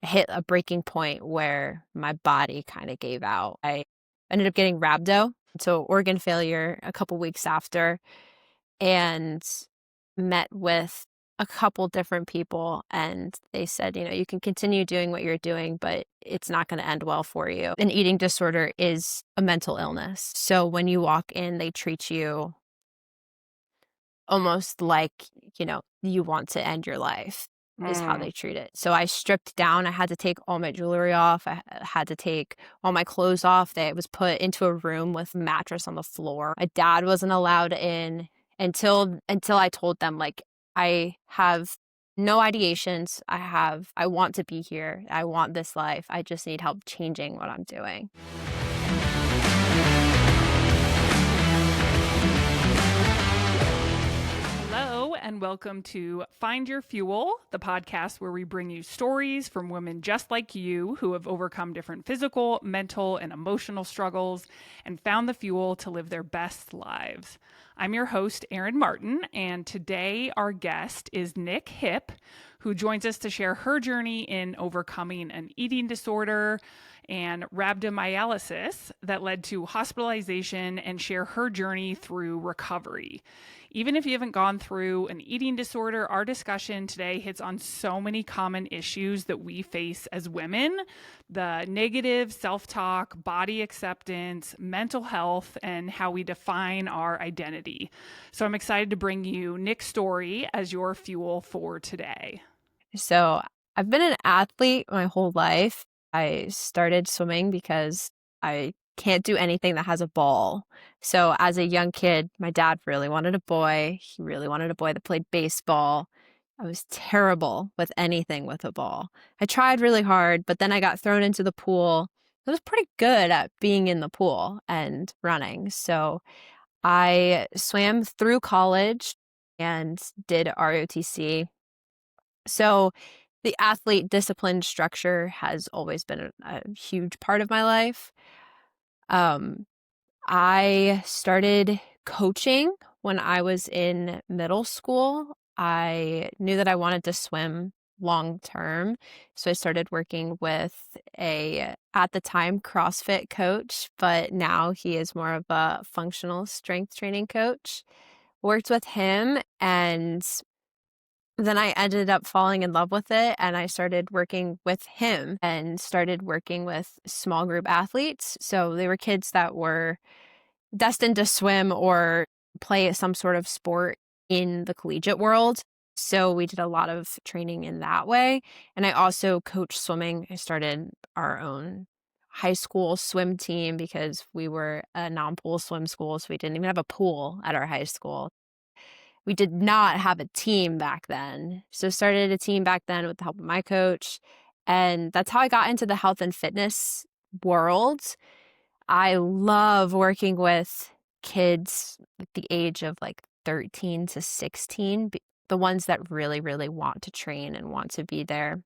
hit a breaking point where my body kind of gave out. I ended up getting rhabdo, so organ failure, a couple weeks after, and met with a couple different people, and they said, you can continue doing what you're doing, but it's not going to end well for you. An eating disorder is a mental illness. So when you walk in, they treat you almost like, you want to end your life is how they treat it. So I stripped down. I had to take all my jewelry off. I had to take all my clothes off. They was put into a room with a mattress on the floor. My dad wasn't allowed in until I told them, like, I have no ideations. I want to be here. I want this life. I just need help changing what I'm doing. Hello, and welcome to Find Your Fuel, the podcast where we bring you stories from women just like you who have overcome different physical, mental, and emotional struggles and found the fuel to live their best lives. I'm your host, Erin Martin, and today our guest is Nic Hipp, who joins us to share her journey in overcoming an eating disorder and rhabdomyolysis that led to hospitalization, and share her journey through recovery. Even if you haven't gone through an eating disorder, our discussion today hits on so many common issues that we face as women: the negative self-talk, body acceptance, mental health, and how we define our identity. So I'm excited to bring you Nic's story as your fuel for today. So I've been an athlete my whole life. I started swimming because I can't do anything that has a ball. So as a young kid, my dad really wanted a boy. He really wanted a boy that played baseball. I was terrible with anything with a ball. I tried really hard, but then I got thrown into the pool. I was pretty good at being in the pool and running. So I swam through college and did ROTC. So the athlete discipline structure has always been a huge part of my life. I started coaching when I was in middle school. I knew that I wanted to swim long term. So I started working with at the time, CrossFit coach, but now he is more of a functional strength training coach. Worked with him, and then I ended up falling in love with it, and I started working with him and started working with small group athletes. So they were kids that were destined to swim or play some sort of sport in the collegiate world. So we did a lot of training in that way. And I also coached swimming. I started our own high school swim team because we were a non-pool swim school. So we didn't even have a pool at our high school. We did not have a team back then. So started a team back then with the help of my coach. And that's how I got into the health and fitness world. I love working with kids at the age of like 13 to 16, the ones that really, really want to train and want to be there.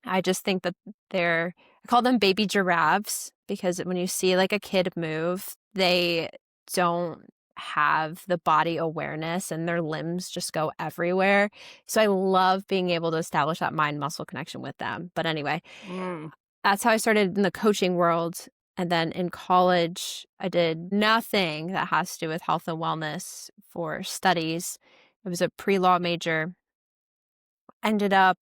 I just think that I call them baby giraffes, because when you see like a kid move, they don't have the body awareness and their limbs just go everywhere. So I love being able to establish that mind muscle connection with them. But anyway, that's how I started in the coaching world. And then in college, I did nothing that has to do with health and wellness for studies. I was a pre-law major, ended up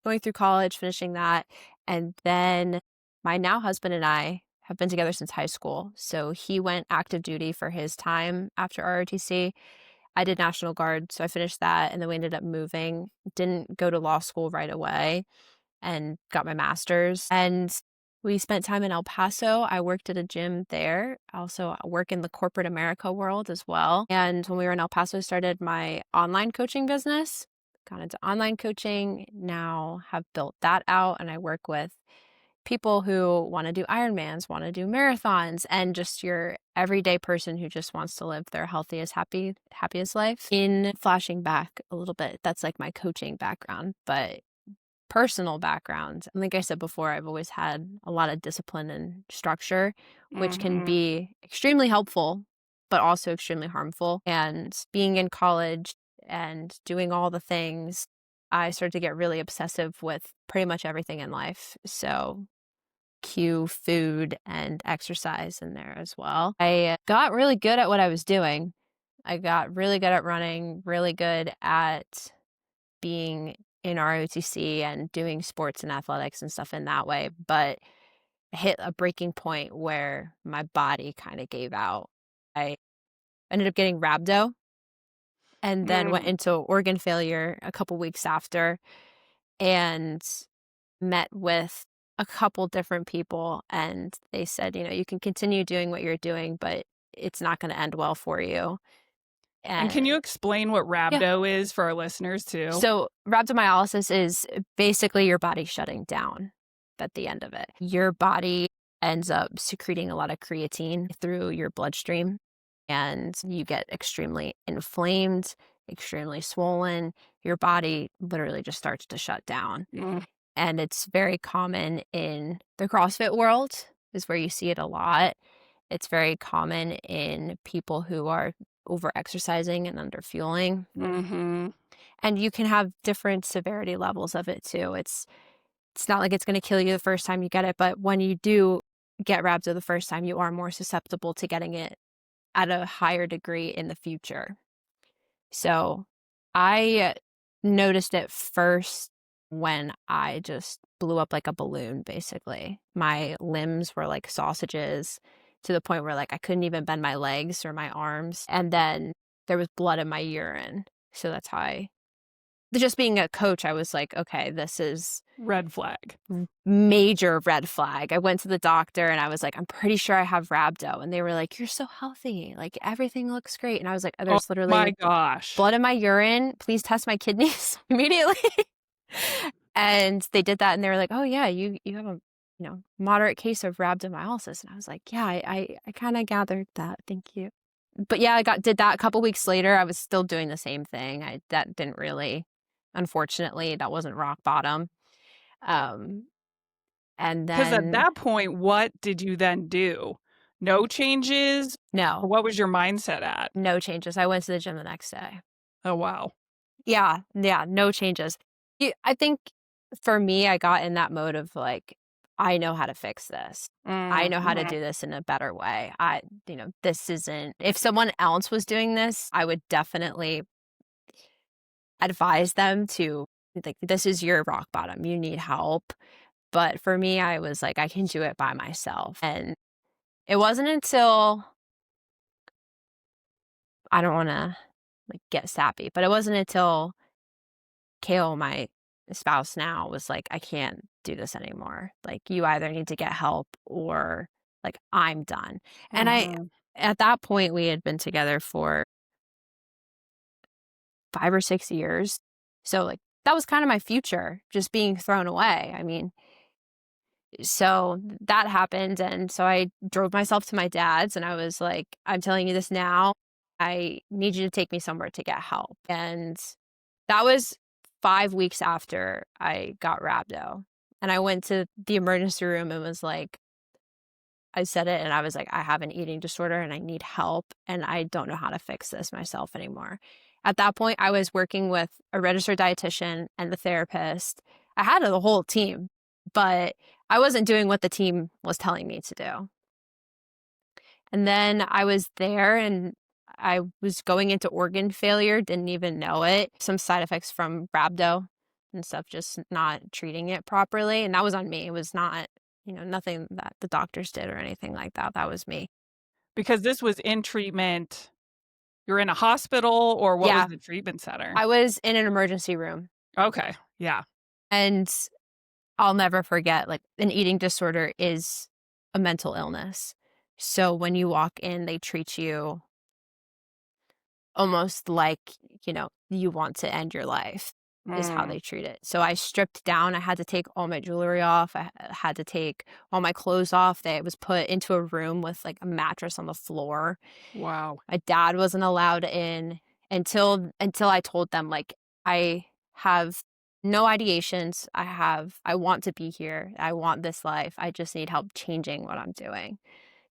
going through college, finishing that. And then my now husband and I have been together since high school. So he went active duty for his time after ROTC. I did National Guard, so I finished that. And then we ended up moving, didn't go to law school right away, and got my master's. And we spent time in El Paso. I worked at a gym there. I also work in the corporate America world as well. And when we were in El Paso, I started my online coaching business. Got into online coaching, now have built that out, and I work with people who want to do Ironmans, want to do marathons, and just your everyday person who just wants to live their healthiest, happiest life. In flashing back a little bit, that's like my coaching background, but personal background, and like I said before, I've always had a lot of discipline and structure, which can be extremely helpful, but also extremely harmful. And being in college and doing all the things, I started to get really obsessive with pretty much everything in life. So cue food and exercise in there as well. I got really good at what I was doing. I got really good at running, really good at being in ROTC and doing sports and athletics and stuff in that way, but I hit a breaking point where my body kind of gave out. I ended up getting rhabdo and then went Mm. into organ failure a couple weeks after and met with a couple different people, and they said, you can continue doing what you're doing, but it's not going to end well for you. And can you And explain what yeah. rhabdo is for our listeners too? So rhabdomyolysis is basically your body shutting down at the end of it. Your body ends up secreting a lot of creatine through your bloodstream, and you get extremely inflamed, extremely swollen. Your body literally just starts to shut down. Mm. And it's very common in the CrossFit world is where you see it a lot. It's very common in people who are over exercising and under fueling. Mhm. And you can have different severity levels of it too. It's not like it's going to kill you the first time you get it, but when you do get rhabdo the first time, you are more susceptible to getting it at a higher degree in the future. So I noticed it first when I just blew up like a balloon, basically. My limbs were like sausages to the point where like I couldn't even bend my legs or my arms. And then there was blood in my urine. So that's how just being a coach, I was like, okay, this is Red flag. major red flag. I went to the doctor and I was like, I'm pretty sure I have rhabdo. And they were like, you're so healthy. Like everything looks great. And I was like, oh, Oh there's literally my gosh. blood in my urine. Please test my kidneys immediately. And they did that and they were like, oh yeah, you have a moderate case of rhabdomyolysis. And I was like, yeah, I kind of gathered that. Thank you. But yeah, did that a couple weeks later. I was still doing the same thing. That didn't really, unfortunately, that wasn't rock bottom. Um, and Because at then that point, what did you then do? No changes? Or no, what was your mindset at? no changes. I went to the gym the next day. Oh, wow. Yeah, yeah, no changes. I think for me, I got in that mode of like, I know how to fix this. I Mm, know how to mhm. do this in a better way. This isn't, if someone else was doing this, I would definitely advise them to, like, this is your rock bottom. You need help. But for me, I was like, I can do it by myself. And it wasn't until, I don't want to like get sappy, but it wasn't until Kale, my spouse now, was like, I can't do this anymore. Like, you either need to get help or like I'm done. And Mhm. at that point, we had been together for 5 or 6 years. So like that was kind of my future just being thrown away. I mean, so that happened. And so I drove myself to my dad's and I was like, I'm telling you this now. I need you to take me somewhere to get help. And that was 5 weeks after I got rhabdo. And I went to the emergency room and was like, I said it and I was like, I have an eating disorder and I need help and I don't know how to fix this myself anymore. At that point, I was working with a registered dietitian and the therapist. I had the whole team, but I wasn't doing what the team was telling me to do. And then I was there and I was going into organ failure, didn't even know it. Some side effects from rhabdo and stuff, just not treating it properly. And that was on me. It was not, nothing that the doctors did or anything like that. That was me. Because this was in treatment. You're in a hospital, or what was Yeah. the treatment center? I was in an emergency room Okay. Yeah. and I'll never forget, like, an eating disorder is a mental illness. So when you walk in, they treat you almost like, you want to end your life is how Mm. they treat it. So I stripped down. I had to take all my jewelry off. I had to take all my clothes off. They was put into a room with like a mattress on the floor. Wow. My dad wasn't allowed in until I told them like I have no ideations. I want to be here. I want this life. I just need help changing what I'm doing.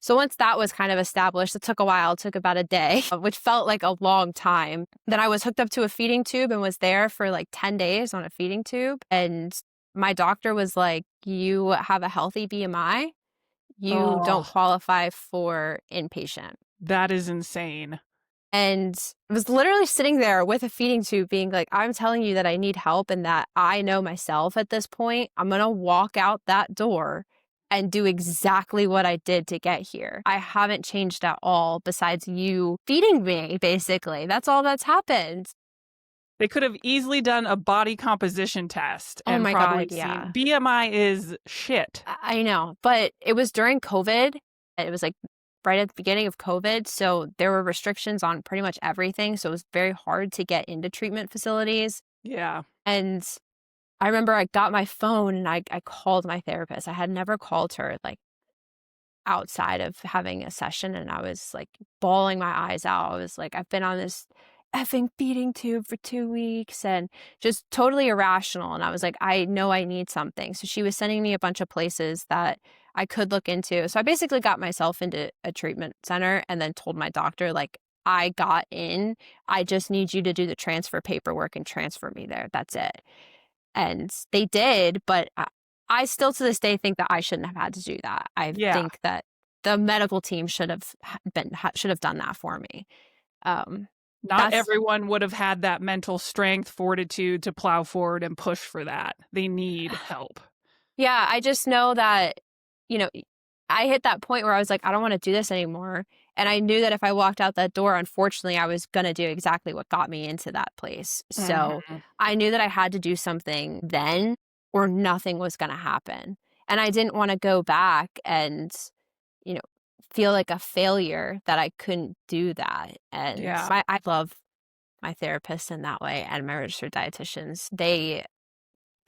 So once that was kind of established, it took a while. It took about a day, which felt like a long time. Then I was hooked up to a feeding tube and was there for like 10 days on a feeding tube. And my doctor was like, you have a healthy BMI. You don't Oh, qualify for inpatient. that is insane. And I was literally sitting there with a feeding tube being like, I'm telling you that I need help and that I know myself at this point. I'm going to walk out that door and do exactly what I did to get here. I haven't changed at all besides you feeding me, basically. That's all that's happened. They could have easily done a body composition test Oh and my probably God, seen yeah. BMI is shit. I know, but it was during COVID. It was like right at the beginning of COVID. So there were restrictions on pretty much everything. So it was very hard to get into treatment facilities. Yeah. And I remember I got my phone and I called my therapist. I had never called her like outside of having a session, and I was like bawling my eyes out. I was like, I've been on this effing feeding tube for 2 weeks and just totally irrational. And I was like, I know I need something. So she was sending me a bunch of places that I could look into. So I basically got myself into a treatment center and then told my doctor, like, I got in. I just need you to do the transfer paperwork and transfer me there. That's it. And they did, but I still to this day think that I shouldn't have had to do that. I Yeah. think that the medical team should have done that for me. Not That's everyone would have had that mental strength, fortitude to plow forward and push for that. They need help. yeah, I just know that, you know, I hit that point where I was like, I don't want to do this anymore. And I knew that if I walked out that door, unfortunately, I was going to do exactly what got me into that place. So Mhm. I knew that I had to do something then or nothing was going to happen. And I didn't want to go back and, you know, feel like a failure that I couldn't do that. And Yeah. I love my therapist in that way and my registered dietitians. They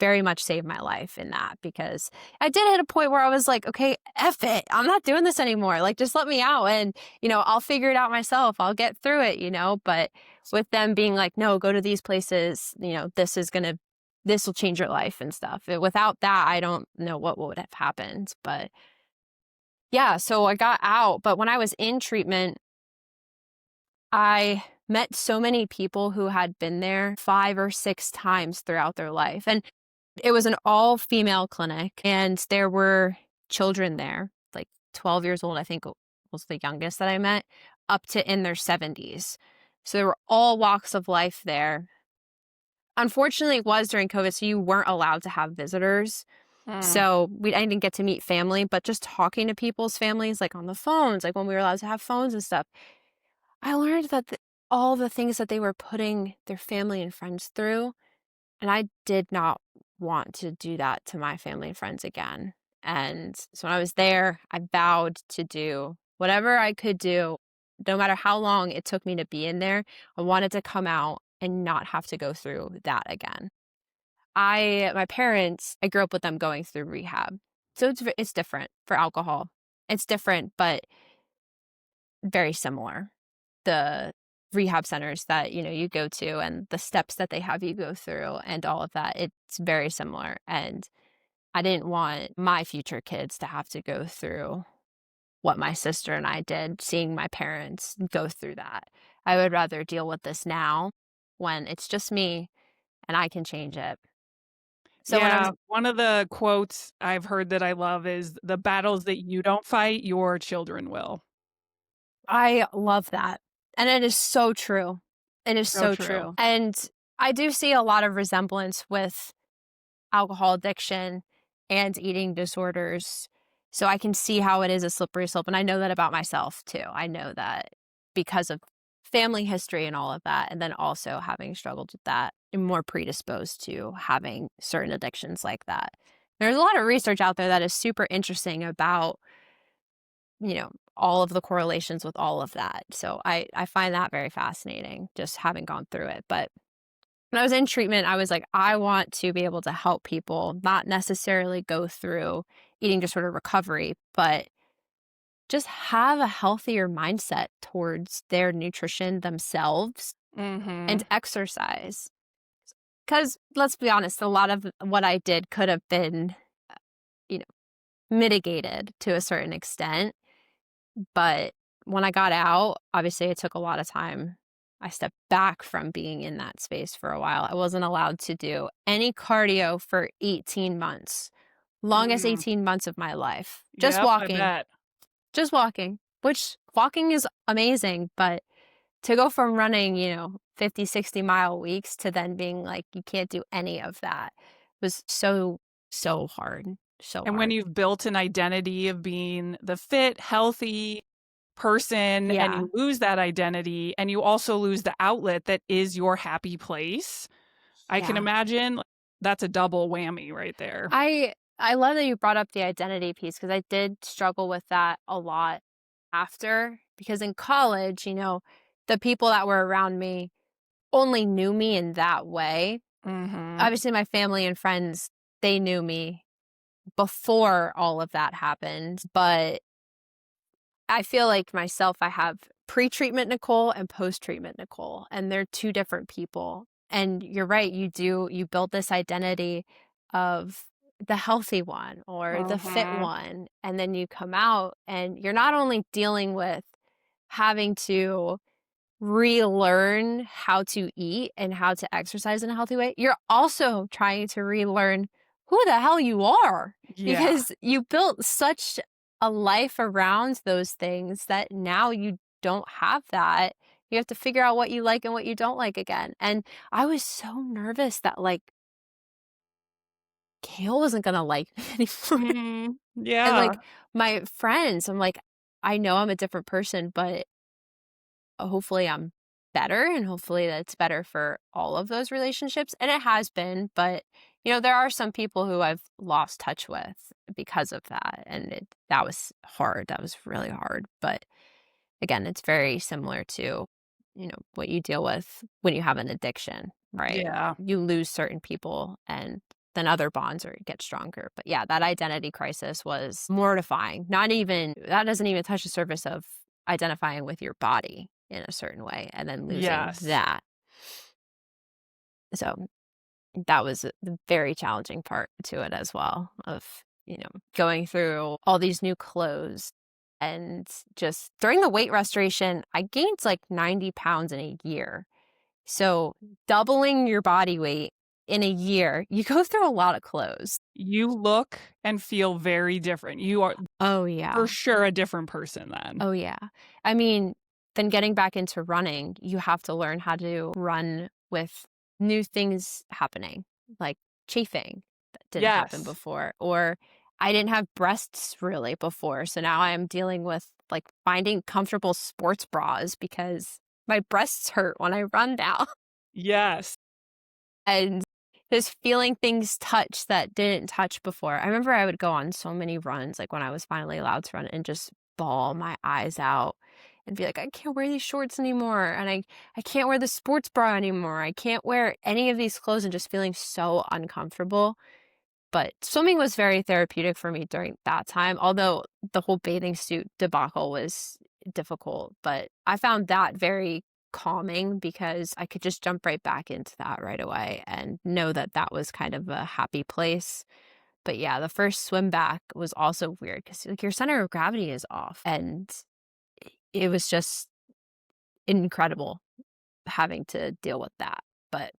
very much saved my life in that because I did hit a point where I was like, okay, F it. I'm not doing this anymore. Like, just let me out and, I'll figure it out myself. I'll get through it. But with them being like, no, go to these places, this will change your life and stuff. Without that, I don't know what would have happened. But yeah, so I got out. But when I was in treatment, I met so many people who had been there 5 or 6 times throughout their life. And it was an all-female clinic, and there were children there, like 12 years old, I think was the youngest that I met, up to in their 70s. So there were all walks of life there. Unfortunately, it was during COVID, so you weren't allowed to have visitors. Mm. So I didn't get to meet family, but just talking to people's families, like on the phones, like when we were allowed to have phones and stuff, I learned that all the things that they were putting their family and friends through, and I did not want to do that to my family and friends again. And so when I was there, I vowed to do whatever I could do, no matter how long it took me to be in there. I wanted to come out and not have to go through that again. My parents, I grew up with them going through rehab. So it's different for alcohol. It's different, but very similar. The rehab centers that, you go to and the steps that they have you go through and all of that, it's very similar. And I didn't want my future kids to have to go through what my sister and I did, seeing my parents go through that. I would rather deal with this now when it's just me and I can change it. So when I was Yeah. One of the quotes I've heard that I love is the battles that you don't fight, your children will. I love that. And it is so true. It is So so true. true. And I do see a lot of resemblance with alcohol addiction and eating disorders. So I can see how it is a slippery slope. And I know that about myself too. I know that because of family history and all of that. And then also having struggled with that, I'm more predisposed to having certain addictions like that. There's a lot of research out there that is super interesting about, all of the correlations with all of that. So I find that very fascinating, just having gone through it. But when I was in treatment, I was like, I want to be able to help people not necessarily go through eating disorder recovery, but just have a healthier mindset towards their nutrition themselves and Mhm. exercise. Because let's be honest, a lot of what I did could have been, you know, mitigated to a certain extent But when I got out, obviously it took a lot of time. I stepped back from being in that space for a while. I wasn't allowed to do any cardio for 18 months. Longest Mm, 18 months of my life. yep, I bet. Just walking, which walking is amazing, but to go from running, 50, 60-mile weeks to then being like, you can't do any of that was so, so hard. So And when hard. you've built an identity of being the fit, healthy person and Yeah. you lose that identity and you also lose the outlet that is your happy place, I can Yeah. imagine that's a double whammy right there. I love that you brought up the identity piece because I did struggle with that a lot after because in college, the people that were around me only knew me in that way. Mhm. Obviously, my family and friends, they knew me before all of that happened, but I feel like myself, I have pre-treatment Nicole and post-treatment Nicole, and they're two different people. And you're right, you build this identity of the healthy one or the fit Mhm. one, and then you come out and you're not only dealing with having to relearn how to eat and how to exercise in a healthy way, you're also trying to relearn who the hell you are Yeah. because you built such a life around those things that now you don't have that. You have to figure out what you like and what you don't like again. And I was so nervous that like Kale wasn't gonna like me anymore. Mhm. And Yeah. like my friends, I'm like, I know I'm a different person, but hopefully I'm better and hopefully that's better for all of those relationships. And it has been, but there are some people who I've lost touch with because of that. And that was hard. That was really hard. But again, it's very similar to, what you deal with when you have an addiction, right? Yeah. You lose certain people and then other bonds or get stronger. But yeah, that identity crisis was mortifying. That doesn't even touch the surface of identifying with your body in a certain way and then losing Yes. that. So that was the very challenging part to it as well of, going through all these new clothes and just during the weight restoration, I gained like 90 pounds in a year. So doubling your body weight in a year, you go through a lot of clothes. You look and feel very different. You are Oh, for yeah. sure a different person then. Oh, yeah. I mean, then getting back into running, you have to learn how to run with new things happening, like chafing that didn't happen Yes. before, or I didn't have breasts really before. So now I'm dealing with like finding comfortable sports bras because my breasts hurt when I run now. Yes. And just feeling things touch that didn't touch before. I remember I would go on so many runs, like when I was finally allowed to run and just bawl my eyes out and be like, I can't wear these shorts anymore. And I can't wear the sports bra anymore. I can't wear any of these clothes and just feeling so uncomfortable. But swimming was very therapeutic for me during that time, although the whole bathing suit debacle was difficult. But I found that very calming because I could just jump right back into that right away and know that that was kind of a happy place. But yeah, the first swim back was also weird because like your center of gravity is off, and it was just incredible having to deal with that. But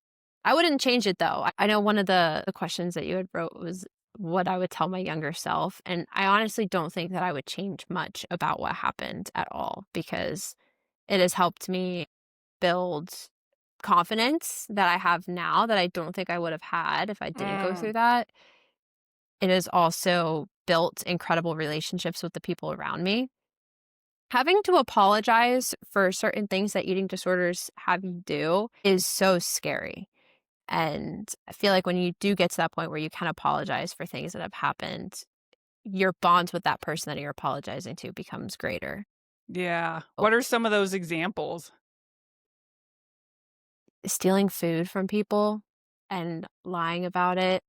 I wouldn't change it though. I know one of the questions that you had wrote was what I would tell my younger self. And I honestly don't think that I would change much about what happened at all because it has helped me build confidence that I have now that I don't think I would have had if I didn't go Mm. through that. It has also built incredible relationships with the people around me. Having to apologize for certain things that eating disorders have you do is so scary. And I feel like when you do get to that point where you can apologize for things that have happened, your bond with that person that you're apologizing to becomes greater. Yeah. Oh, What are some of those examples? stealing food from people and lying about it,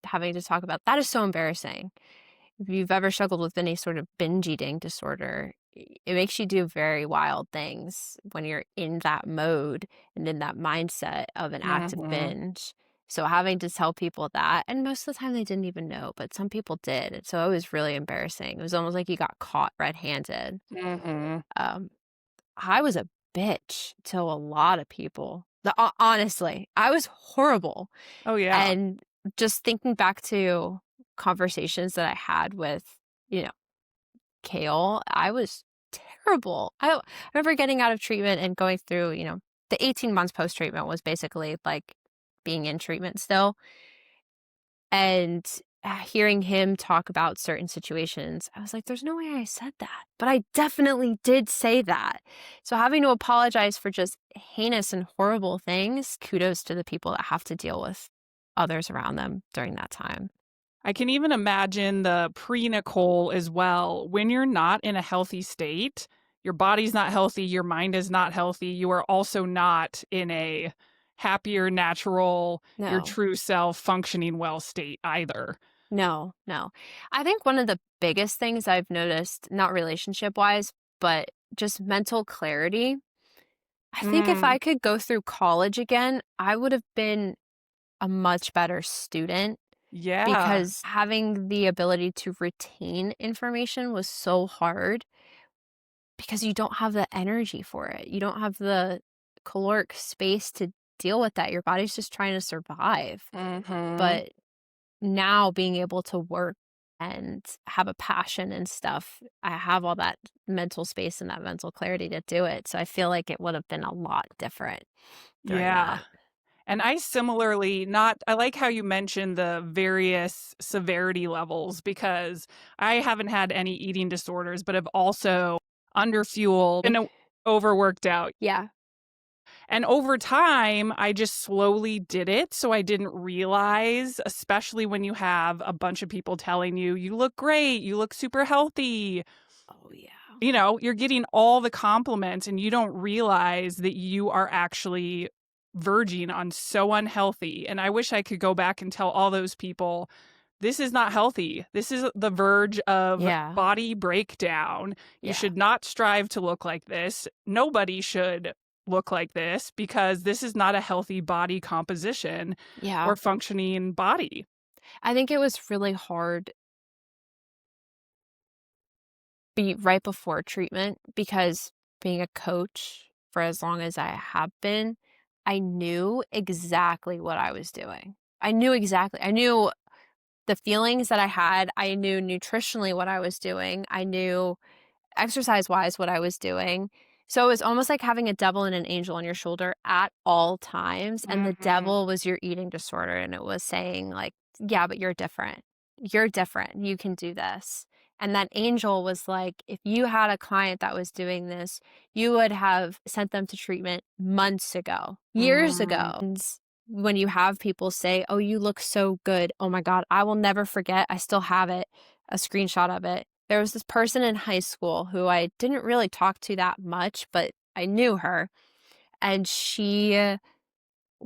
having to talk about that is so embarrassing. If you've ever struggled with any sort of binge eating disorder, it makes you do very wild things when you're in that mode and in that mindset of an active Mhm. binge. So having to tell people that, and most of the time they didn't even know, but some people did. And so it was really embarrassing. It was almost like you got caught red-handed. Mhm. Um, I was a bitch to a lot of people. Honestly, I was horrible. Oh, yeah. And just thinking back to conversations that I had with, you know, Kale, I was terrible. I remember getting out of treatment and going through, the 18 months post-treatment was basically like being in treatment still. And hearing him talk about certain situations, I was like, there's no way I said that. But I definitely did say that. So having to apologize for just heinous and horrible things, kudos to the people that have to deal with others around them during that time. I can even imagine the pre-Nicole as well. When you're not in a healthy state, your body's not healthy, your mind is not healthy, you are also not in a happier, natural, your No, true self functioning well state either. no, no. I think one of the biggest things I've noticed, not relationship wise, but just mental clarity. I think if Mm, I could go through college again, I would have been a much better student yeah. because having the ability to retain information was so hard because you don't have the energy for it. You don't have the caloric space to deal with that. Your body's just trying to survive. Mhm. But now being able to work and have a passion and stuff, I have all that mental space and that mental clarity to do it. So I feel like it would have been a lot different during Yeah. that. And I similarly not I like how you mentioned the various severity levels because I haven't had any eating disorders, but have also underfueled and overworked out. Yeah. And over time, I just slowly did it. So I didn't realize, especially when you have a bunch of people telling you, you look great, you look super healthy. Oh, yeah. You're getting all the compliments and you don't realize that you are actually verging on so unhealthy. And I wish I could go back and tell all those people, this is not healthy. This is the verge of Yeah. body breakdown. You Yeah. should not strive to look like this. Nobody should look like this because this is not a healthy body composition Yeah. or functioning body. I think it was really hard right before treatment because being a coach for as long as I have been, I knew exactly what I was doing. I knew exactly. I knew the feelings that I had. I knew nutritionally what I was doing. I knew exercise-wise what I was doing. So it was almost like having a devil and an angel on your shoulder at all times, and the Mhm. devil was your eating disorder, and it was saying like, "Yeah, but you're different. You're different. You can do this." And that angel was like, "If you had a client that was doing this, you would have sent them to treatment months ago, years Mm. ago." And when you have people say, "Oh, you look so good." Oh my God, I will never forget. I still have it, a screenshot of it. There was this person in high school who I didn't really talk to that much, but I knew her, and she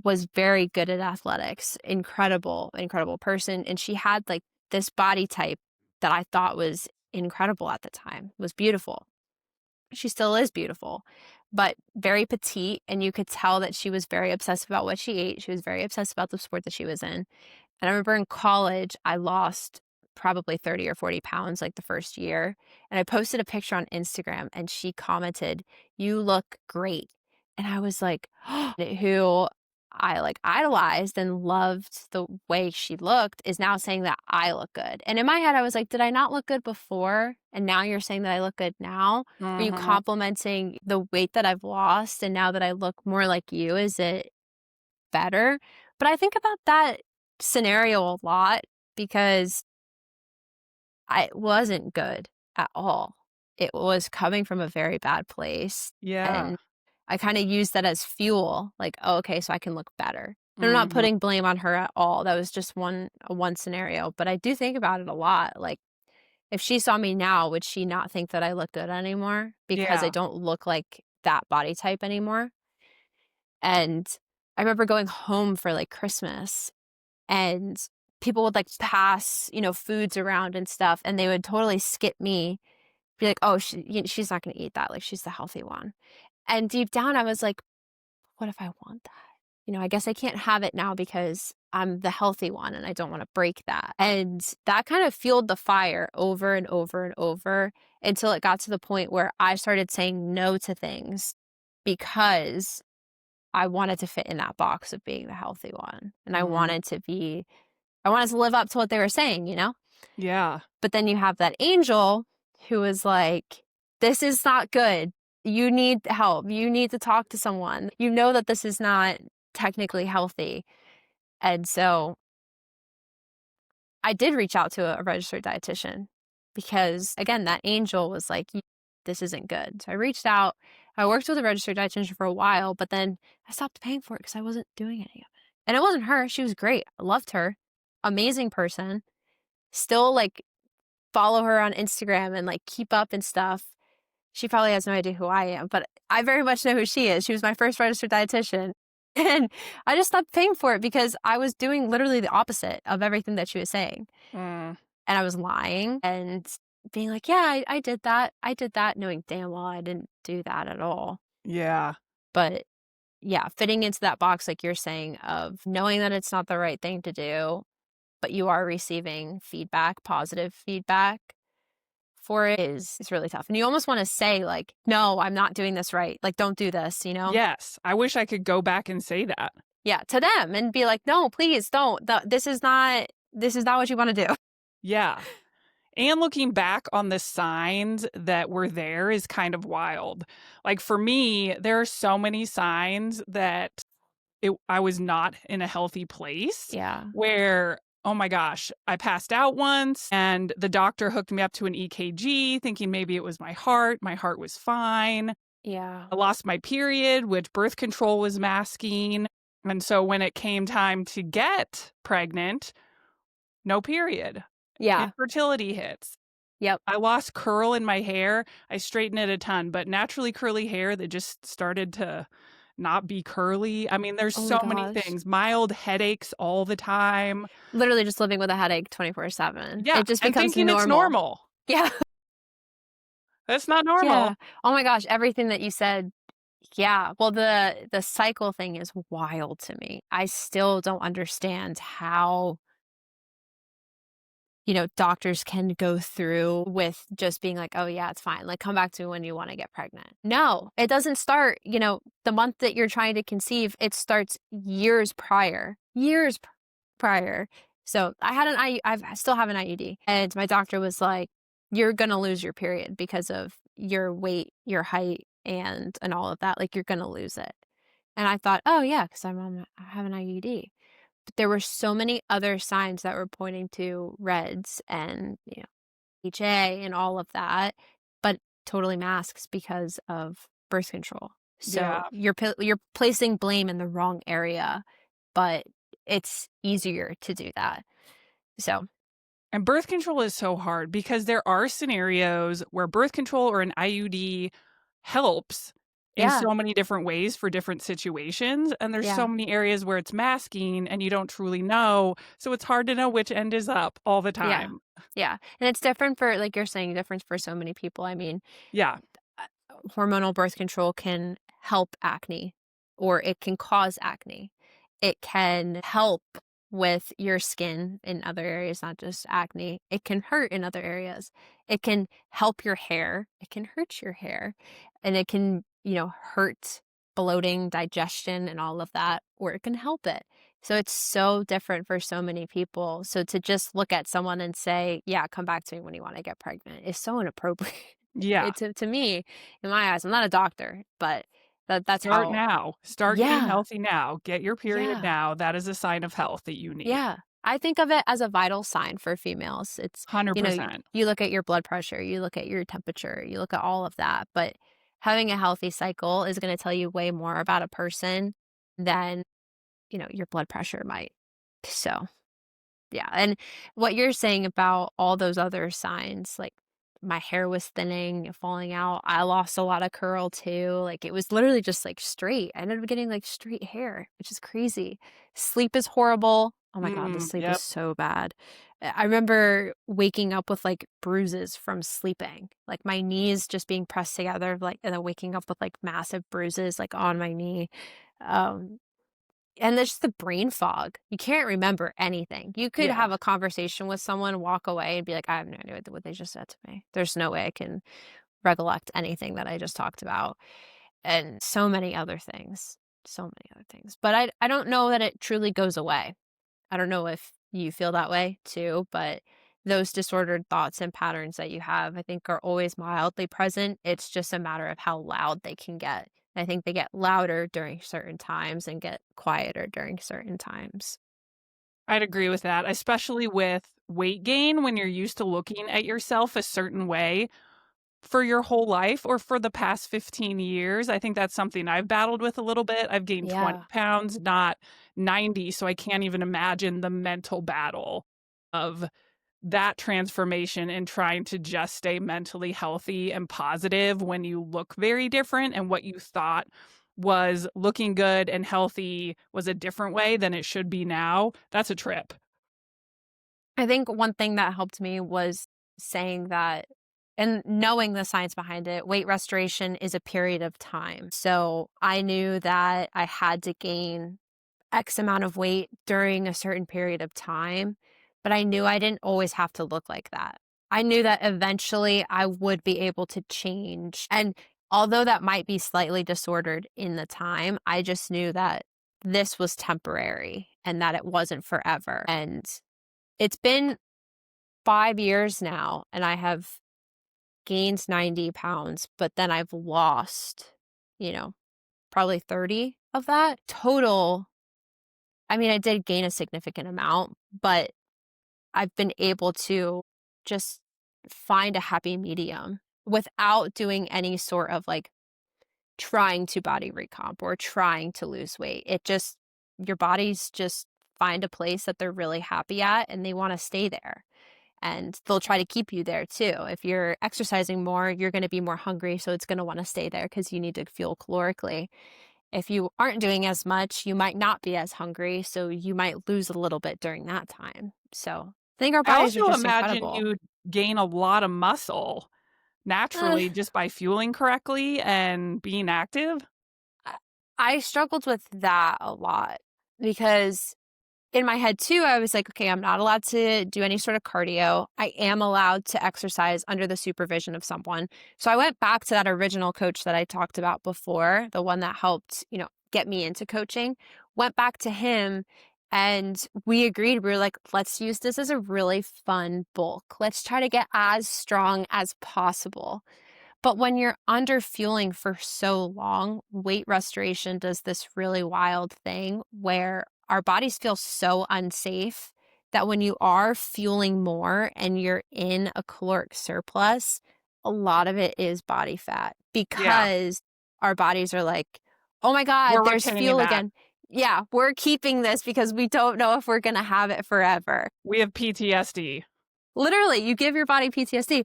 was very good at athletics. Incredible, incredible person, and she had, like, this body type that I thought was incredible at the time, was beautiful. She still is beautiful, but very petite, and you could tell that she was very obsessed about what she ate. She was very obsessed about the sport that she was in. And I remember in college, I lost probably 30 or 40 pounds like the first year. And I posted a picture on Instagram and she commented, "You look great." And I was like, who I like idolized and loved the way she looked is now saying that I look good. And in my head, I was like, did I not look good before? And now you're saying that I look good now? Are you Mhm. complimenting the weight that I've lost? And now that I look more like you, is it better? But I think about that scenario a lot because I wasn't good at all. It was coming from a very bad place, Yeah. and I kinda used that as fuel, like, "Oh, okay, so I can look better." And I'm not Mhm. putting blame on her at all, that was just one scenario, but I do think about it a lot, like, if she saw me now, would she not think that I look good anymore because I Yeah. don't look like that body type anymore? And I remember going home for, like, Christmas, and people would, like, pass, foods around and stuff, and they would totally skip me, be like, "Oh, she's not gonna eat that, like, she's the healthy one." And deep down, I was like, "What if I want that?" I guess I can't have it now because I'm the healthy one and I don't want to break that. And that kind of fueled the fire over and over and over until it got to the point where I started saying no to things because I wanted to fit in that box of being the healthy one. And I wanted to live up to what they were saying, you know? Yeah. But then you have that angel who is like, this is not good. You need help. You need to talk to someone. You know that this is not technically healthy. And so I did reach out to a registered dietitian because, again, that angel was like, this isn't good. So I reached out. I worked with a registered dietitian for a while, but then I stopped paying for it because I wasn't doing any of it. And it wasn't her. She was great. I loved her. Amazing person. Still like follow her on Instagram and like keep up and stuff. She probably has no idea who I am, but I very much know who she is. She was my first registered dietitian. And I just stopped paying for it because I was doing literally the opposite of everything that she was saying. Mm, And I was lying and being like, yeah, I did that. I did that, knowing damn well I didn't do that at all. yeah. But yeah, fitting into that box, like you're saying, of knowing that it's not the right thing to do, but you are receiving feedback, positive feedback for it is really tough. And you almost want to say, like, no, I'm not doing this right. Like, don't do this, you know? Yes. I wish I could go back and say that. Yeah, to them and be like, no, please don't. This is not what you want to do. Yeah. And looking back on the signs that were there is kind of wild. Like for me, there are so many signs that I was not in a healthy place Yeah. where, oh my gosh, I passed out once and the doctor hooked me up to an EKG thinking maybe it was my heart. My heart was fine. Yeah. I lost my period, which birth control was masking. And so when it came time to get pregnant, no period. Yeah. Infertility hits. Yep. I lost curl in my hair. I straightened it a ton, but naturally curly hair that just started to not be curly. I mean, there's Oh my so many gosh. things. Mild headaches all the time. Literally just living with a headache 24/7. Yeah, It just and becomes thinking it's normal. normal. Yeah. That's not normal. Yeah. Oh my gosh, everything that you said. Yeah. Well, the cycle thing is wild to me. I still don't understand how, doctors can go through with just being like, "Oh yeah, it's fine. Like come back to me when you want to get pregnant." No, it doesn't start, the month that you're trying to conceive. It starts years prior. Prior. So, I still have an IUD, and my doctor was like, "You're gonna lose your period because of your weight, your height, and all of that. Like you're gonna lose it." And I thought, "Oh yeah, because I have an IUD." But there were so many other signs that were pointing to reds and, HA and all of that, but totally masks because of birth control. So Yeah. you're placing blame in the wrong area, but it's easier to do that. So, And birth control is so hard because there are scenarios where birth control or an IUD helps in yeah, so many different ways for different situations. And there's so yeah, many areas where it's masking and you don't truly know. So it's hard to know which end is up all the yeah, time. yeah. And it's different for, like you're saying, different for so many people. I mean, Yeah. hormonal birth control can help acne or it can cause acne. It can help with your skin in other areas, not just acne. It can hurt in other areas. It can help your hair. It can hurt your hair. And it can, hurt bloating, digestion, and all of that, or it can help it. So it's so different for so many people. So to just look at someone and say, yeah, come back to me when you want to get pregnant is so inappropriate. Yeah. To me, in my eyes, I'm not a doctor, but that's Start how. now. Start getting Yeah, healthy now. Get your period yeah, now. That is a sign of health that you need. yeah. I think of it as a vital sign for females. It's, 100%. you look at your blood pressure, you look at your temperature, you look at all of that, but having a healthy cycle is going to tell you way more about a person than, your blood pressure might. So, yeah, and what you're saying about all those other signs, like my hair was thinning, falling out, I lost a lot of curl too, like, it was literally just, like, straight. I ended up getting, like, straight hair, which is crazy. Sleep is horrible. Oh my god, the sleep is Yep. so bad. I remember waking up with, like, bruises from sleeping, like, my knees just being pressed together, like, and then waking up with, like, massive bruises, like, on my knee. Um and there's the brain fog. You can't remember anything. You could Yeah. have a conversation with someone, walk away, and be like, "I have no idea what they just said to me. There's no way I can recollect anything that I just talked about," and so many other things, so many other things. But I don't know that it truly goes away. I don't know if you feel that way too, but those disordered thoughts and patterns that you have, I think, are always mildly present. It's just a matter of how loud they can get. I think they get louder during certain times and get quieter during certain times. I'd agree with that, especially with weight gain when you're used to looking at yourself a certain way for your whole life or for the past 15 years. I think that's something I've battled with a little bit. I've gained 20 Yeah. pounds, not 90. So I can't even imagine the mental battle of that transformation and trying to just stay mentally healthy and positive when you look very different and what you thought was looking good and healthy was a different way than it should be now. That's a trip. I think one thing that helped me was saying that and knowing the science behind it, weight restoration is a period of time. So I knew that I had to gain X amount of weight during a certain period of time, but I knew I didn't always have to look like that. I knew that eventually I would be able to change. And although that might be slightly disordered in the time, I just knew that this was temporary and that it wasn't forever. And it's been 5 years now, and I have gained 90 pounds, but then I've lost, you know, probably 30 of that total. I mean, I did gain a significant amount, but I've been able to just find a happy medium without doing any sort of like trying to body recomp or trying to lose weight. It just, your bodies just find a place that they're really happy at and they want to stay there. And they'll try to keep you there too. If you're exercising more, you're going to be more hungry. So it's going to want to stay there because you need to fuel calorically. If you aren't doing as much, you might not be as hungry, so you might lose a little bit during that time. So, I think our I bodies are also just imagine incredible. you'd gain a lot of muscle Uh, naturally just by fueling correctly and being active. I I struggled with that a lot because in my head too, I was like, okay, I'm not allowed to do any sort of cardio. I am allowed to exercise under the supervision of someone. So I went back to that original coach that I talked about before, the one that helped, get me into coaching, went back to him and we agreed. We were like, let's use this as a really fun bulk. Let's try to get as strong as possible. But when you're under fueling for so long, weight restoration does this really wild thing where our bodies feel so unsafe that when you are fueling more and you're in a caloric surplus, a lot of it is body fat Yeah, because our bodies are like, oh my God, we're there's retaining fuel that. again. Yeah, we're keeping this because we don't know if we're going to have it forever. We have PTSD. Literally, you give your body PTSD.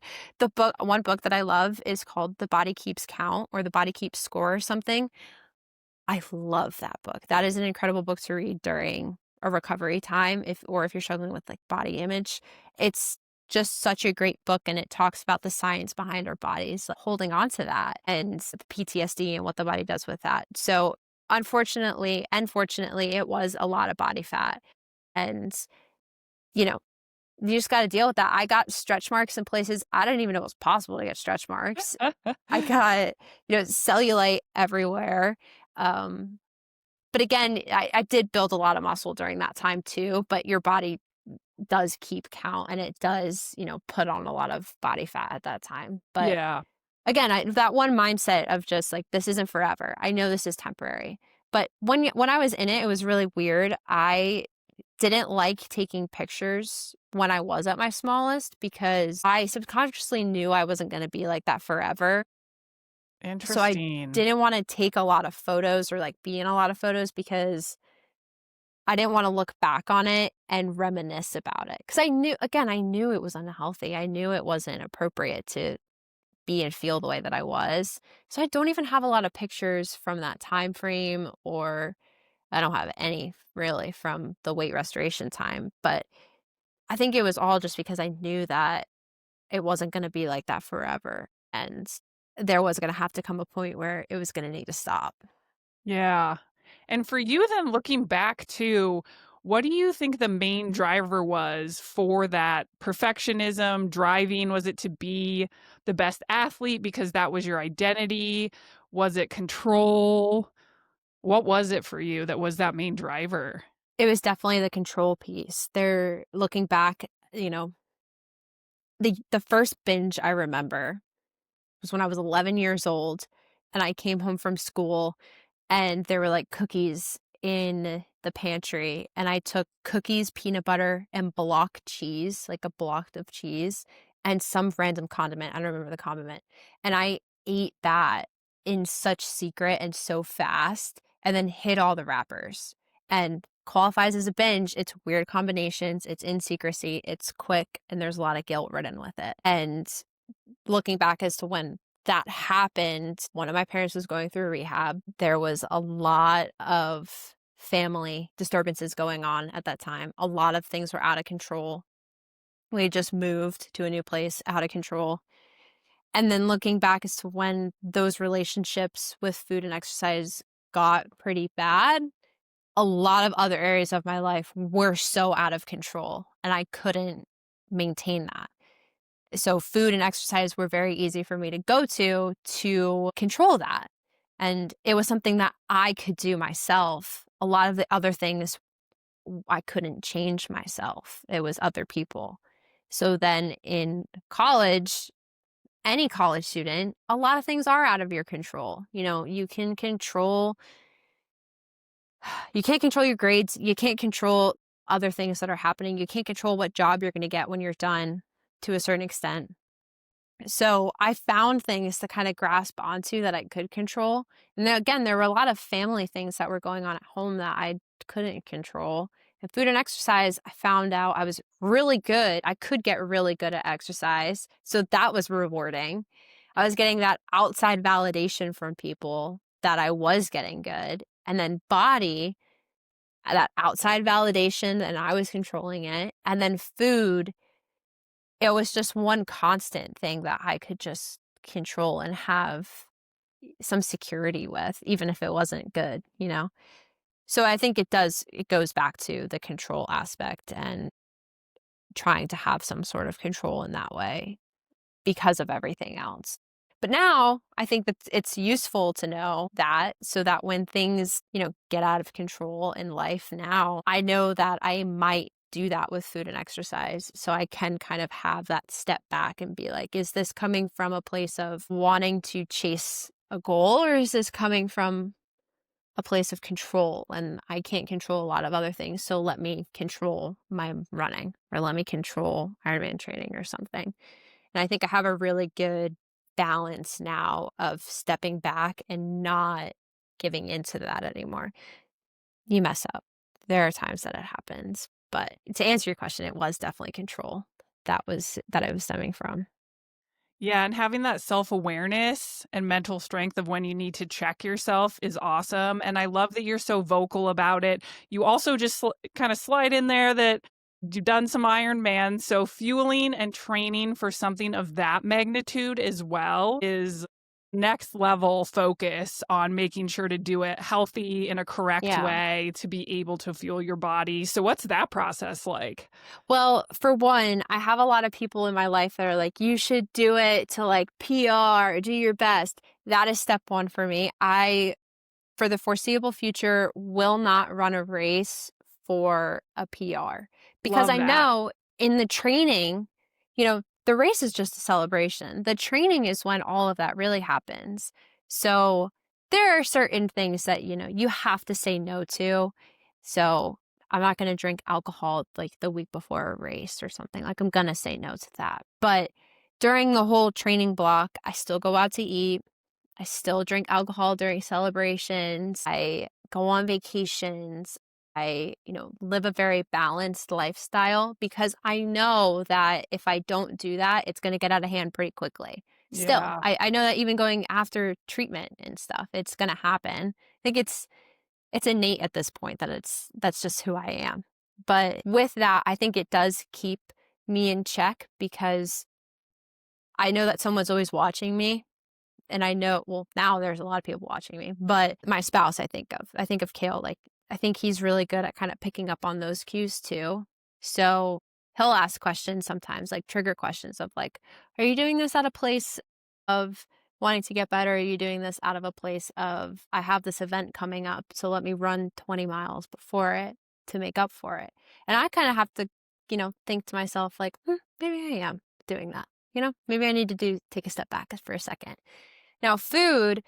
One book that I love is called The Body Keeps Count or The Body Keeps Score or something. I love that book. That is an incredible book to read during a recovery time if you're struggling with like body image. It's just such a great book and it talks about the science behind our bodies, like, holding on to that and the PTSD and what the body does with that. So, unfortunately and fortunately, it was a lot of body fat and you know, you just gotta deal with that. I got stretch marks in places I didn't even know it was possible to get stretch marks. I got, cellulite everywhere. Um, but again, I did build a lot of muscle during that time too, but your body does keep count and it does, put on a lot of body fat at that time. But Yeah. again, that one mindset of just like, this isn't forever. I know this is temporary. But when I was in it, it was really weird. I didn't like taking pictures when I was at my smallest because I subconsciously knew I wasn't going to be like that forever. So I Interesting. didn't want to take a lot of photos or like be in a lot of photos because I didn't want to look back on it and reminisce about it. Because I knew it was unhealthy. I knew it wasn't appropriate to be and feel the way that I was. So I don't even have a lot of pictures from that time frame, or I don't have any really from the weight restoration time. But I think it was all just because I knew that it wasn't gonna be like that forever, and there was gonna have to come a point where it was gonna need to stop. Yeah. And for you then looking back to, what do you think the main driver was for that perfectionism, driving? Was it to be the best athlete because that was your identity? Was it control? What was it for you that was that main driver? It was definitely the control piece. They're looking back, you know, the first binge I remember was when I was 11 years old and I came home from school and there were like cookies in the pantry and I took cookies, peanut butter, and block cheese, like a block of cheese, and some random condiment. I don't remember the condiment. And I ate that in such secret and so fast and then hid all the wrappers. And qualifies as a binge. It's weird combinations, it's in secrecy, it's quick, and there's a lot of guilt written with it. And looking back as to when that happened, one of my parents was going through rehab. There was a lot of family disturbances going on at that time. A lot of things were out of control. We had just moved to a new place, out of control. And then looking back as to when those relationships with food and exercise got pretty bad, a lot of other areas of my life were so out of control and I couldn't maintain that. So food and exercise were very easy for me to go to control that. And it was something that I could do myself. A lot of the other things I couldn't change myself. It was other people. So then in college, any college student, a lot of things are out of your control. You know, you can't control your grades. You can't control other things that are happening. You can't control what job you're going to get when you're done to a certain extent. So I found things to kind of grasp onto that I could control. And then again, there were a lot of family things that were going on at home that I couldn't control. And food and exercise, I found out I was really good. I could get really good at exercise. So that was rewarding. I was getting that outside validation from people that I was getting good. And then body, that outside validation, and I was controlling it. And then food, it was just one constant thing that I could just control and have some security with, even if it wasn't good, you know? So I think it goes back to the control aspect and trying to have some sort of control in that way because of everything else. But now I think that it's useful to know that so that when things, get out of control in life now, I know that I might do that with food and exercise. So I can kind of have that step back and be like, is this coming from a place of wanting to chase a goal, or is this coming from a place of control? And I can't control a lot of other things. So let me control my running, or let me control Ironman training or something. And I think I have a really good balance now of stepping back and not giving into that anymore. You mess up. There are times that it happens. But to answer your question, it was definitely control that it was stemming from. Yeah, and having that self-awareness and mental strength of when you need to check yourself is awesome. And I love that you're so vocal about it. You also just kind of slide in there that you've done some Ironman. So fueling and training for something of that magnitude as well is next level focus on making sure to do it healthy in a correct Yeah. way to be able to fuel your body. So what's that process like? Well, for one, I have a lot of people in my life that are like, you should do it to like PR, do your best. That is step one for me. I, for the foreseeable future, will not run a race for a PR because Love I that. know in the training, the race is just a celebration. The training is when all of that really happens. So there are certain things that, you have to say no to. So I'm not going to drink alcohol like the week before a race or something. Like I'm going to say no to that. But during the whole training block, I still go out to eat. I still drink alcohol during celebrations. I go on vacations. I, live a very balanced lifestyle because I know that if I don't do that, it's going to get out of hand pretty quickly. Still, Yeah. I know that even going after treatment and stuff, it's going to happen. I think it's innate at this point that that's just who I am. But with that, I think it does keep me in check because I know that someone's always watching me. and I know, well, now there's a lot of people watching me, but my spouse, I think of Kale, like, I think he's really good at kind of picking up on those cues too. So he'll ask questions sometimes, like trigger questions of like, are you doing this out of place of wanting to get better? Are you doing this out of a place of, I have this event coming up, so let me run 20 miles before it to make up for it? And I kind of have to, think to myself, like, maybe I am doing that. Maybe I need to take a step back for a second. Now, food,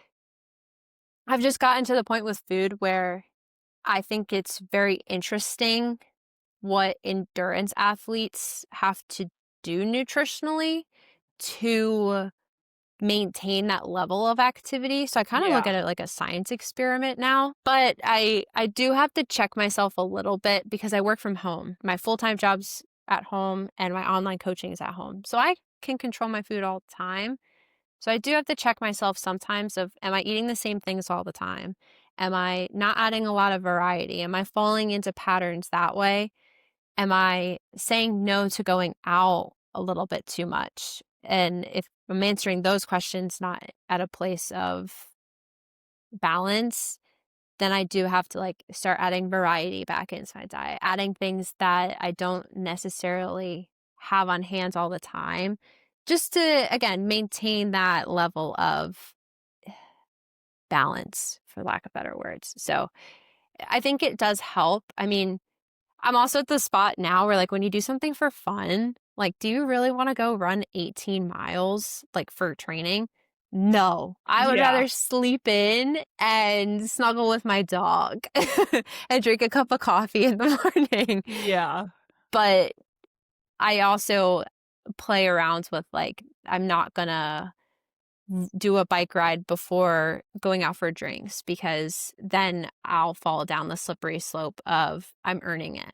I've just gotten to the point with food where I think it's very interesting what endurance athletes have to do nutritionally to maintain that level of activity. So I kind of look Yeah. at it like a science experiment now. But I do have to check myself a little bit because I work from home. My full-time job's at home and my online coaching is at home. So I can control my food all the time. So I do have to check myself sometimes of, am I eating the same things all the time? Am I not adding a lot of variety? Am I falling into patterns that way? Am I saying no to going out a little bit too much? And if I'm answering those questions not at a place of balance, then I do have to like start adding variety back into my diet, adding things that I don't necessarily have on hand all the time, just to, again, maintain that level of balance, for lack of better words. So I think it does help. I mean, I'm also at the spot now where, like, when you do something for fun, like, do you really want to go run 18 miles, like, for training? No, I would Yeah. rather sleep in and snuggle with my dog and drink a cup of coffee in the morning. Yeah. But I also play around with, like, I'm not gonna do a bike ride before going out for drinks because then I'll fall down the slippery slope of I'm earning it.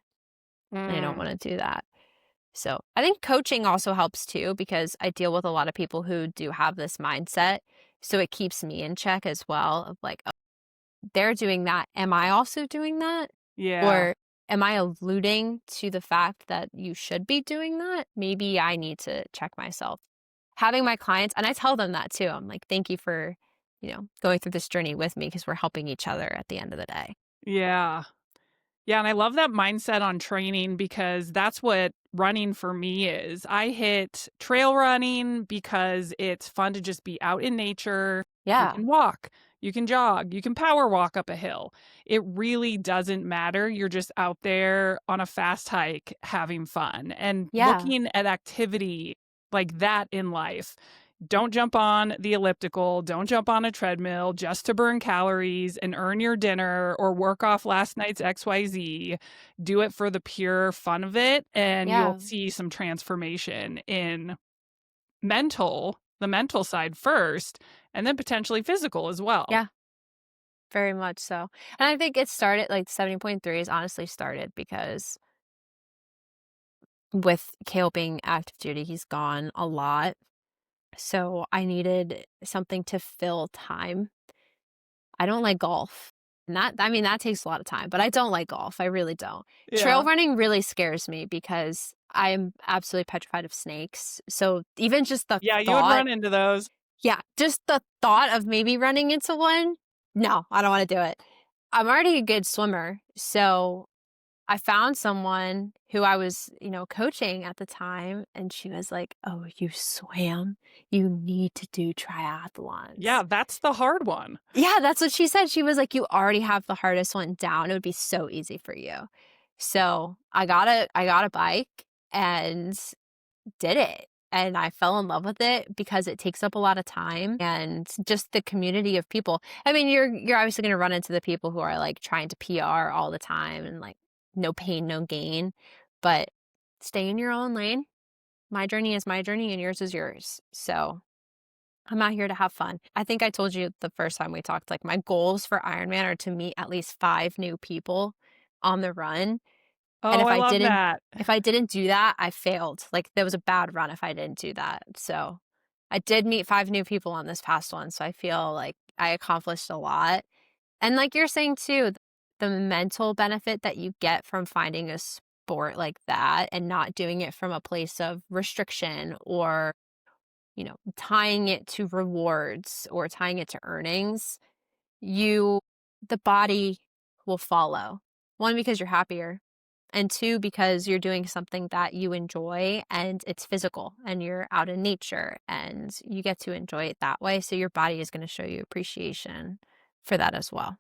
And I don't Mm. want to do that. So I think coaching also helps too because I deal with a lot of people who do have this mindset. So it keeps me in check as well of like, oh, they're doing that. Am I also doing that? Yeah. Or am I alluding to the fact that you should be doing that? Maybe I need to check myself. Having my clients, and I tell them that too. I'm like, thank you for, going through this journey with me because we're helping each other at the end of the day. Yeah. Yeah, and I love that mindset on training because that's what running for me is. I hit trail running because it's fun to just be out in nature. You Yeah. can walk, you can jog, you can power walk up a hill. It really doesn't matter. You're just out there on a fast hike having fun and Yeah. looking at activity like that in life. Don't jump on the elliptical, don't jump on a treadmill just to burn calories and earn your dinner or work off last night's XYZ. Do it for the pure fun of it, and you'll Yeah. see some transformation in the mental side first, and then potentially physical as well. Yeah. Very much so. And I think it started like 70.3 is honestly started because with Kale being active duty, he's gone a lot. So I needed something to fill time. I don't like golf. And that takes a lot of time, but I don't like golf. I really don't. Trail Yeah. running really scares me because I am absolutely petrified of snakes. So even just the Yeah, you would thought, run into those. yeah, just the thought of maybe running into one, no, I don't want to do it. I'm already a good swimmer, so I found someone who I was, coaching at the time, and she was like, "Oh, you swam? You need to do Yeah, triathlons." that's the hard one. Yeah, that's what she said. She was like, "You already have the hardest one down. It would be so easy for you." So I got a bike and did it. And I fell in love with it because it takes up a lot of time and just the community of people. I mean, you're obviously going to run into the people who are like trying to PR all the time and like no pain, no gain, but stay in your own lane. My journey is my journey and yours is yours. So I'm out here to have fun. I think I told you the first time we talked, like my goals for Ironman are to meet at least 5 new people on the run, and Oh, I love that. if I didn't do that, I failed. Like, there was a bad run if I didn't do that. So, I did meet 5 new people on this past one, so I feel like I accomplished a lot. And like you're saying too, the mental benefit that you get from finding a sport like that and not doing it from a place of restriction or, tying it to rewards or tying it to earnings, you the body will follow. One, because you're happier, and two, because you're doing something that you enjoy and it's physical and you're out in nature and you get to enjoy it that way. So your body is going to show you appreciation for that as well.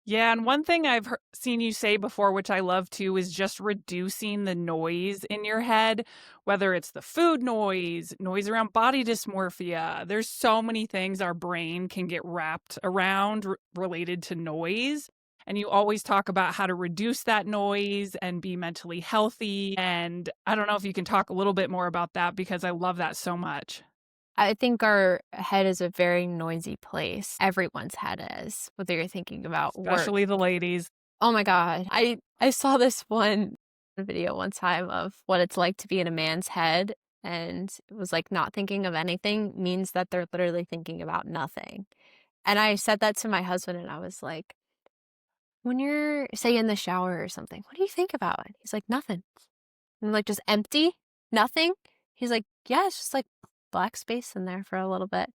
Yeah, and one thing I've seen you say before, which I love too, is just reducing the noise in your head, whether it's the food noise, noise around body dysmorphia. There's so many things our brain can get wrapped around related to noise. And you always talk about how to reduce that noise and be mentally healthy. And I don't know if you can talk a little bit more about that because I love that so much. I think our head is a very noisy place. Everyone's head is, whether you're thinking about work. Especially the ladies. Oh my God. I saw this one video one time of what it's like to be in a man's head, and it was like not thinking of anything means that they're literally thinking about nothing. And I said that to my husband and I was like, when you're, say, in the shower or something, what do you think about? He's like, nothing. And I'm like, just empty? Nothing? He's like, yeah, it's just like black space in there for a little bit.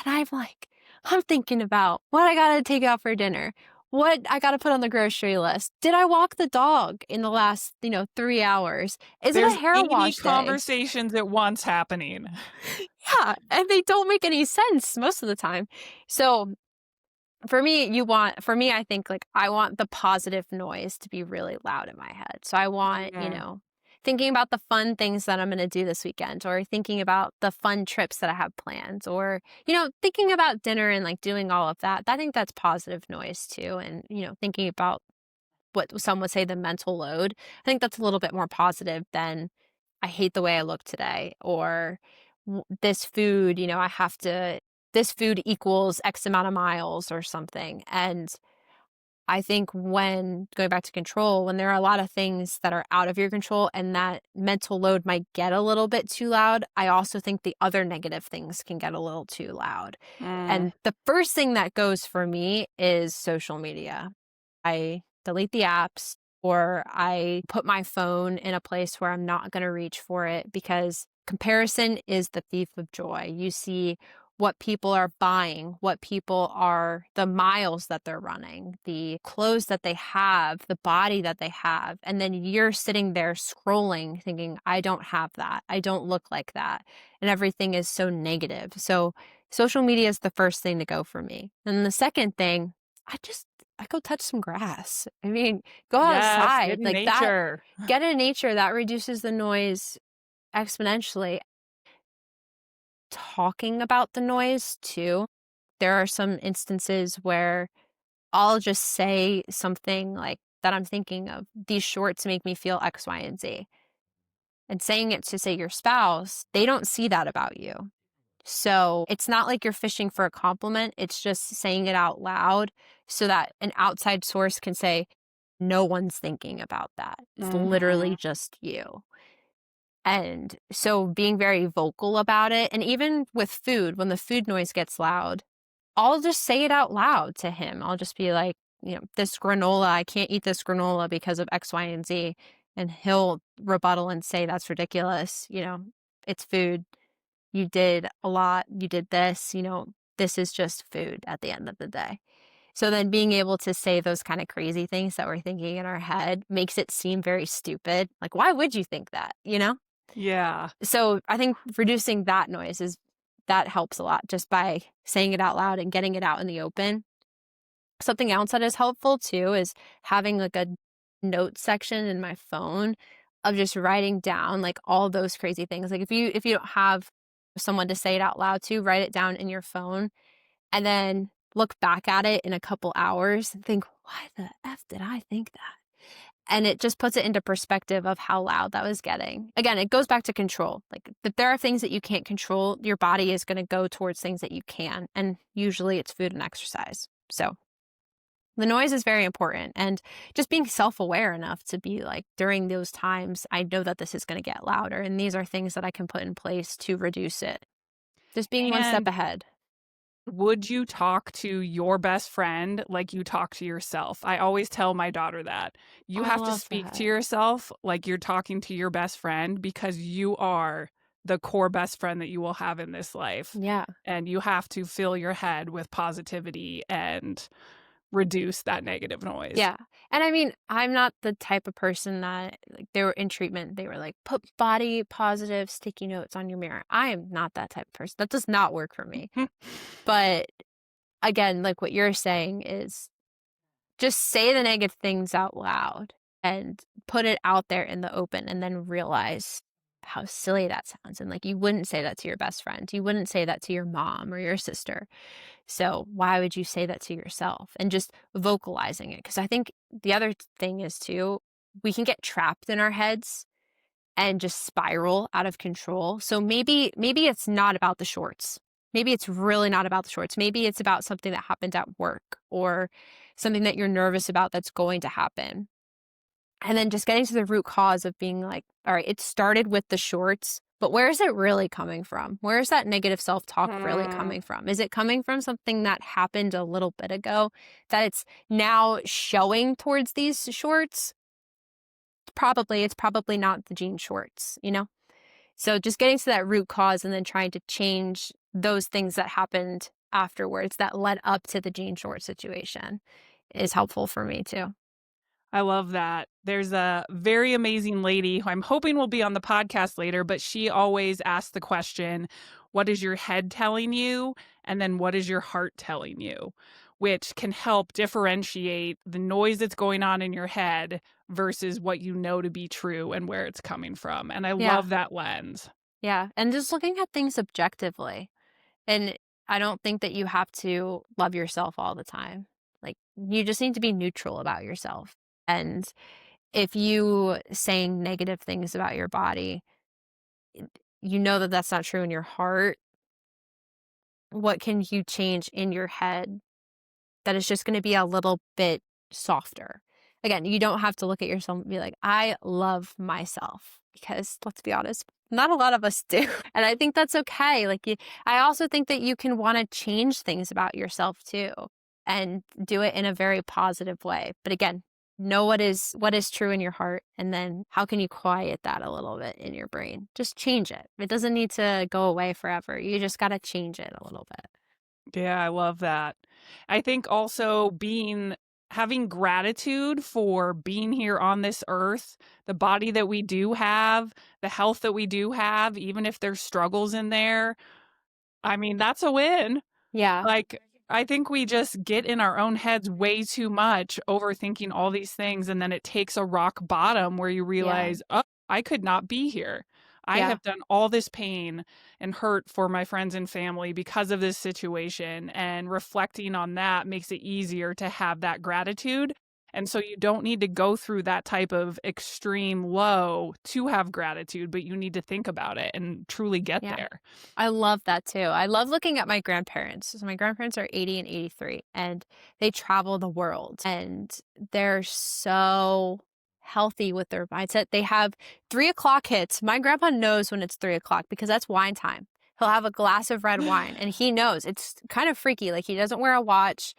And I'm like, I'm thinking about what I gotta take out for dinner, what I gotta put on the grocery list. Did I walk the dog in the last, 3 hours? Is it a There's hair 80 wash day? conversations at once happening. Yeah, and they don't make any sense most of the time. So for me, I think, like, I want the positive noise to be really loud in my head. So I want, Mhm. thinking about the fun things that I'm gonna do this weekend, or thinking about the fun trips that I have planned, or, thinking about dinner and, like, doing all of that. I think that's positive noise too, and, thinking about what some would say the mental load. I think that's a little bit more positive than, "I hate the way I look today," or "This food, this food equals X amount of miles," or something. And I think when going back to control, when there are a lot of things that are out of your control and that mental load might get a little bit too loud, I also think the other negative things can get a little too loud. Mm. And the first thing that goes for me is social media. I delete the apps, or I put my phone in a place where I'm not going to reach for it, because comparison is the thief of joy. You see what people are buying, the miles that they're running, the clothes that they have, the body that they have. And then you're sitting there scrolling thinking, I don't have that. I don't look like that. And everything is so negative. So social media is the first thing to go for me. And the second thing, I go touch some grass. I mean, go Yes, outside get in like that. nature. Get in nature. That reduces the noise exponentially. Talking about the noise too. There are some instances where I'll just say something like that I'm thinking of. These shorts make me feel X, Y, and Z. And saying it to, say, your spouse, they don't see that about you. So it's not like you're fishing for a compliment. It's just saying it out loud so that an outside source can say, no one's thinking about that. It's literally Mhm. just you. And so being very vocal about it, and even with food, when the food noise gets loud, I'll just say it out loud to him. I'll just be like, this granola, I can't eat this granola because of X, Y, and Z. And he'll rebuttal and say, that's ridiculous. It's food. You did a lot. You did this. This is just food at the end of the day. So then being able to say those kind of crazy things that we're thinking in our head makes it seem very stupid. Like, why would you think that? Yeah. So I think reducing that helps a lot, just by saying it out loud and getting it out in the open. Something else that is helpful too is having like a note section in my phone of just writing down like all those crazy things. Like if you don't have someone to say it out loud to, write it down in your phone and then look back at it in a couple hours and think, why the F did I think that? And it just puts it into perspective of how loud that was getting. Again, it goes back to control. Like, if there are things that you can't control, your body is going to go towards things that you can. And usually it's food and exercise. So the noise is very important. And just being self aware enough to be like, during those times, I know that this is going to get louder. And these are things that I can put in place to reduce it. Just being one step And ahead. would you talk to your best friend like you talk to yourself? I always tell my daughter that. You I have to love speak to that. yourself like you're talking to your best friend because you are the core best friend that you will have in this life. Yeah. And you have to fill your head with positivity and reduce that negative noise. Yeah. And I mean, I'm not the type of person that like they were in treatment, they were like, put body positive sticky notes on your mirror. I am not that type of person. That does not work for me. But again, like what you're saying is just say the negative things out loud and put it out there in the open and then realize how silly that sounds. And like you wouldn't say that to your best friend. You wouldn't say that to your mom or your sister. So why would you say that to yourself? And just vocalizing it. Because I think the other thing is too, we can get trapped in our heads and just spiral out of control. So maybe it's not about the shorts. Maybe it's really not about the shorts. Maybe it's about something that happened at work or something that you're nervous about that's going to happen. And then just getting to the root cause of being like, all right, it started with the shorts, but where is it really coming from? Where is that negative self-talk really coming from? Is it coming from something that happened a little bit ago that it's now showing towards these shorts? Probably, it's probably not the jean shorts, you know? So just getting to that root cause and then trying to change those things that happened afterwards that led up to the jean short situation is helpful for me too. I love that. There's a very amazing lady who I'm hoping will be on the podcast later, but she always asks the question, what is your head telling you? And then what is your heart telling you? Which can help differentiate the noise that's going on in your head versus what you know to be true and where it's coming from. And I Yeah. love that lens. Yeah. And just looking at things objectively. And I don't think that you have to love yourself all the time. Like you just need to be neutral about yourself. And if you saying negative things about your body, you know that that's not true in your heart. What can you change in your head that is just going to be a little bit softer? Again, you don't have to look at yourself and be like, I love myself, because let's be honest, not a lot of us do. And I think that's okay. I also think that you can want to change things about yourself too and do it in a very positive way. But again, know what is true in your heart, and then how can you quiet that a little bit in your brain? Just change it. It doesn't need to go away forever. You just got to change it a little bit. Yeah, I love that. I think also having gratitude for being here on this earth, the body that we do have, the health that we do have, even if there's struggles in there. I mean, that's a win. Yeah. Like, I think we just get in our own heads way too much, overthinking all these things, and then it takes a rock bottom where you Yeah. realize, oh, I could not be here. I Yeah. have done all this pain and hurt for my friends and family because of this situation. And reflecting on that makes it easier to have that gratitude. And so you don't need to go through that type of extreme low to have gratitude, but you need to think about it and truly get Yeah. there. I love that too. I love looking at my grandparents. So my grandparents are 80 and 83, and they travel the world, and they're so healthy with their mindset. They have 3 o'clock hits. My grandpa knows when it's 3 o'clock because that's wine time. He'll have a glass of red wine and he knows. It's kind of freaky. Like he doesn't wear a watch.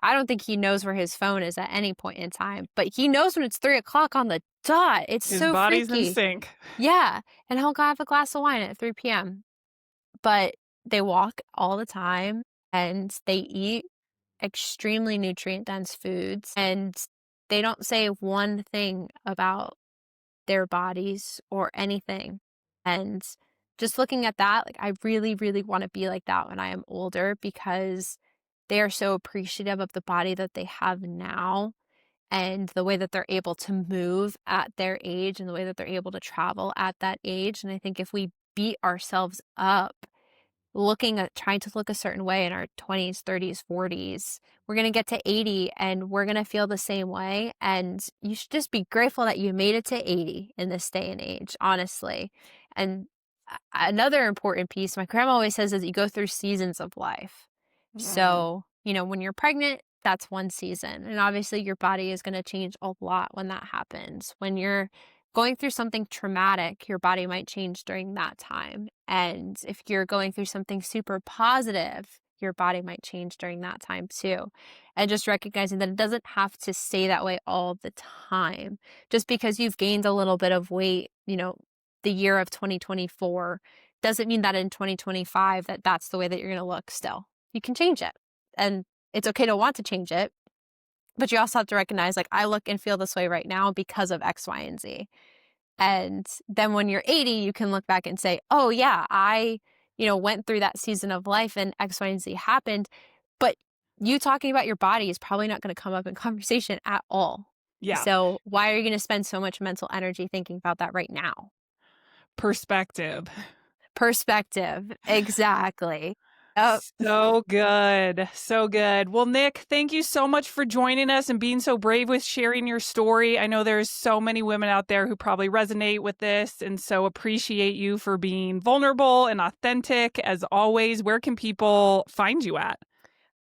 I don't think he knows where his phone is at any point in time, but he knows when it's 3 o'clock on the dot. It's His so body's in freaky. sync. Yeah. And he'll go have a glass of wine at 3 p.m. But they walk all the time and they eat extremely nutrient dense foods, and they don't say one thing about their bodies or anything. And just looking at that, like I really, really want to be like that when I am older, because they are so appreciative of the body that they have now and the way that they're able to move at their age and the way that they're able to travel at that age. And I think if we beat ourselves up looking at trying to look a certain way in our 20s, 30s, 40s, we're going to get to 80 and we're going to feel the same way. And you should just be grateful that you made it to 80 in this day and age, honestly. And another important piece, my grandma always says, is you go through seasons of life. So, when you're pregnant, that's one season. And obviously your body is going to change a lot when that happens. When you're going through something traumatic, your body might change during that time. And if you're going through something super positive, your body might change during that time too. And just recognizing that it doesn't have to stay that way all the time. Just because you've gained a little bit of weight, the year of 2024 doesn't mean that in 2025 that that's the way that you're going to look still. You can change it. And it's okay to want to change it, but you also have to recognize, like, I look and feel this way right now because of X, Y, and Z. And then when you're 80, you can look back and say, oh yeah, I, went through that season of life and X, Y, and Z happened. But you talking about your body is probably not going to come up in conversation at all. Yeah. So why are you going to spend so much mental energy thinking about that right now? Perspective. Exactly. Oh. So good. So good. Well, Nic, thank you so much for joining us and being so brave with sharing your story. I know there's so many women out there who probably resonate with this, and so appreciate you for being vulnerable and authentic. As always, where can people find you at?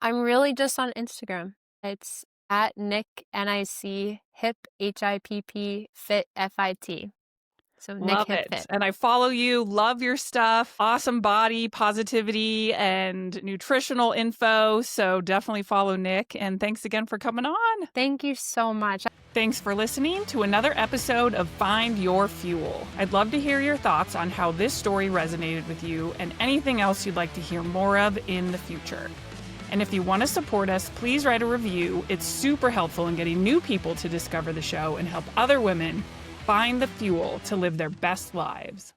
I'm really just on Instagram. It's at Nic, Nic, Hipp, Hipp, Fit, Fit. So Nic Love Hipp it. Fit. And I follow you, love your stuff, awesome body, positivity, and nutritional info. So definitely follow Nic. And thanks again for coming on. Thank you so much. Thanks for listening to another episode of Find Your Fuel. I'd love to hear your thoughts on how this story resonated with you and anything else you'd like to hear more of in the future. And if you want to support us, please write a review. It's super helpful in getting new people to discover the show and help other women find the fuel to live their best lives.